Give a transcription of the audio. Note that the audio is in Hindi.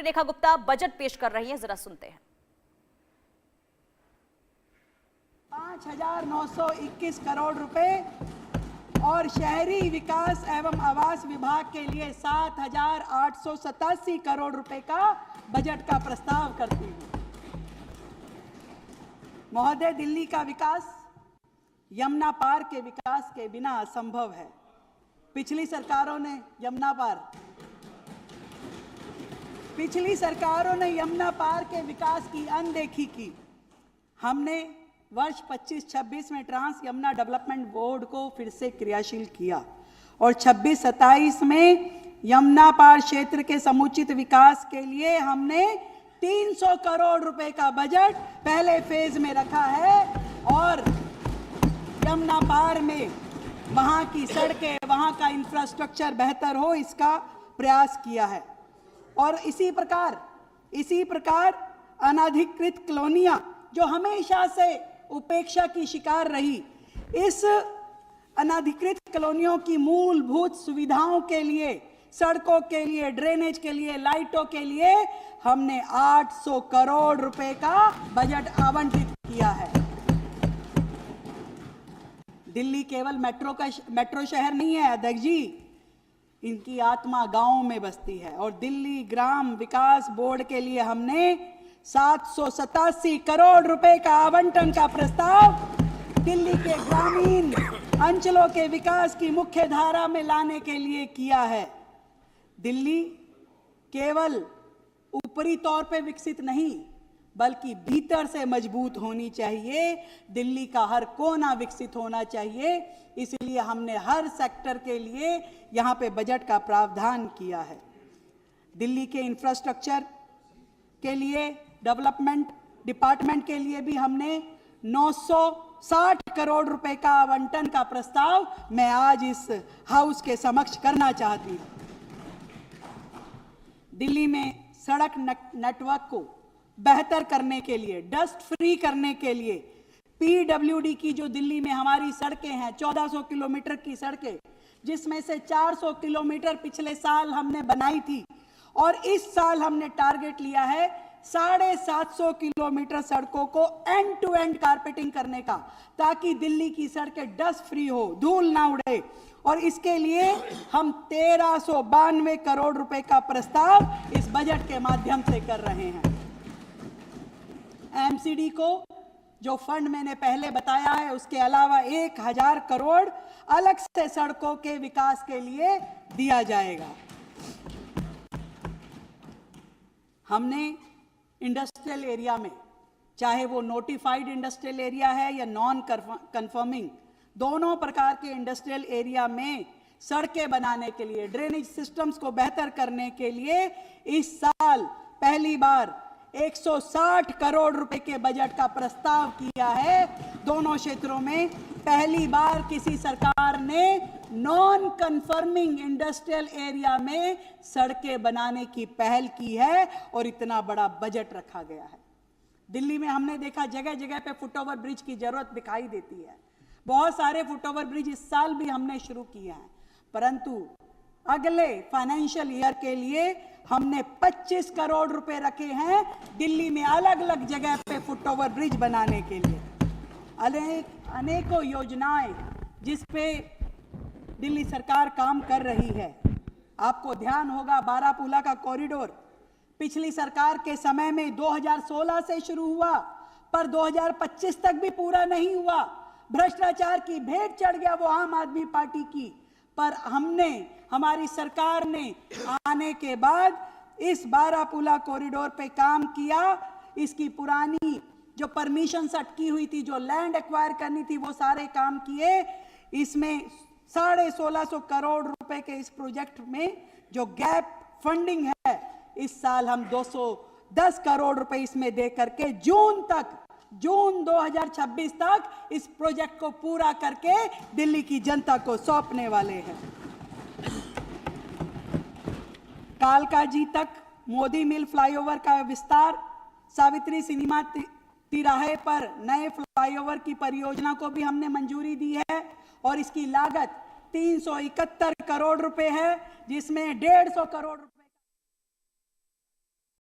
रेखा गुप्ता बजट पेश कर रही हैं, जरा सुनते हैं। 5,921 करोड़ रुपए और शहरी विकास एवं आवास विभाग के लिए 7,887 करोड़ रुपए का बजट का प्रस्ताव करती हूँ। महोदय, दिल्ली का विकास यमुना पार के विकास के बिना असंभव है। पिछली सरकारों ने यमुना पार के विकास की अनदेखी की। हमने वर्ष 25-26 में ट्रांस यमुना डेवलपमेंट बोर्ड को फिर से क्रियाशील किया और 26-27 में यमुना पार क्षेत्र के समुचित विकास के लिए हमने 300 करोड़ रुपए का बजट पहले फेज में रखा है और यमुना पार में वहां की सड़कें, वहां का इंफ्रास्ट्रक्चर बेहतर हो, इसका प्रयास किया है। और इसी प्रकार अनधिकृत कॉलोनियां जो हमेशा से उपेक्षा की शिकार रही, इस अनधिकृत कॉलोनियों की मूलभूत सुविधाओं के लिए, सड़कों के लिए, ड्रेनेज के लिए, लाइटों के लिए हमने 800 करोड़ रुपए का बजट आवंटित किया है। दिल्ली केवल मेट्रो शहर नहीं है अध्यक्ष जी, इनकी आत्मा गांवों में बसती है और दिल्ली ग्राम विकास बोर्ड के लिए हमने 787 करोड़ रुपए का आवंटन का प्रस्ताव दिल्ली के ग्रामीण अंचलों के विकास की मुख्य धारा में लाने के लिए किया है। दिल्ली केवल ऊपरी तौर पे विकसित नहीं बल्कि भीतर से मजबूत होनी चाहिए। दिल्ली का हर कोना विकसित होना चाहिए, इसलिए हमने हर सेक्टर के लिए यहाँ पे बजट का प्रावधान किया है। दिल्ली के इंफ्रास्ट्रक्चर के लिए, डेवलपमेंट डिपार्टमेंट के लिए भी हमने 960 करोड़ रुपए का आवंटन का प्रस्ताव मैं आज इस हाउस के समक्ष करना चाहती हूँ। दिल्ली में सड़क नेटवर्क को बेहतर करने के लिए, डस्ट फ्री करने के लिए, पीडब्ल्यूडी की जो दिल्ली में हमारी सड़कें हैं, 1400 किलोमीटर की सड़कें, जिसमें से 400 किलोमीटर पिछले साल हमने बनाई थी और इस साल हमने टारगेट लिया है 750 किलोमीटर सड़कों को एंड टू एंड कारपेटिंग करने का, ताकि दिल्ली की सड़कें डस्ट फ्री हो, धूल ना उड़े। और इसके लिए हम 1392 करोड़ रुपए का प्रस्ताव इस बजट के माध्यम से कर रहे हैं। एमसीडी को जो फंड मैंने पहले बताया है, उसके अलावा 1000 करोड़ अलग से सड़कों के विकास के लिए दिया जाएगा। हमने इंडस्ट्रियल एरिया में, चाहे वो नोटिफाइड इंडस्ट्रियल एरिया है या नॉन कंफर्मिंग, दोनों प्रकार के इंडस्ट्रियल एरिया में सड़कें बनाने के लिए, ड्रेनेज सिस्टम्स को बेहतर करने के लिए इस साल पहली बार 160 करोड़ रुपए के बजट का प्रस्ताव किया है। दोनों क्षेत्रों में पहली बार किसी सरकार ने नॉन कंफर्मिंग इंडस्ट्रियल एरिया में सड़कें बनाने की पहल की है और इतना बड़ा बजट रखा गया है। दिल्ली में हमने देखा जगह जगह पे फुटओवर ब्रिज की जरूरत दिखाई देती है। बहुत सारे फुटओवर ब्रिज इस साल भी हमने शुरू किए हैं, परंतु अगले फाइनेंशियल ईयर के लिए हमने 25 करोड़ रुपए रखे हैं दिल्ली में अलग अलग जगह पे फुटओवर ब्रिज बनाने के लिए। अनेकों योजनाएं जिस पे दिल्ली सरकार काम कर रही है। आपको ध्यान होगा, बारापुला का कॉरिडोर पिछली सरकार के समय में 2016 से शुरू हुआ, पर 2025 तक भी पूरा नहीं हुआ। भ्रष्टाचार की भेंट चढ़ गया वो आम आदमी पार्टी की, पर हमारी सरकार ने आने के बाद इस बारापुला कॉरिडोर पे काम किया। इसकी पुरानी जो परमिशन अटकी हुई थी, जो लैंड एक्वायर करनी थी, वो सारे काम किए। इसमें 1650 करोड़ रुपए के इस प्रोजेक्ट में जो गैप फंडिंग है, इस साल हम 210 करोड़ रुपए इसमें दे करके जून 2026 तक इस प्रोजेक्ट को पूरा करके दिल्ली की जनता को सौंपने वाले हैं। कालकाजी तक मोदी मिल फ्लाईओवर का विस्तार, सावित्री सिनेमा तिराहे पर नए फ्लाईओवर की परियोजना को भी हमने मंजूरी दी है और इसकी लागत 371 करोड़ रुपए है, जिसमें 150 करोड़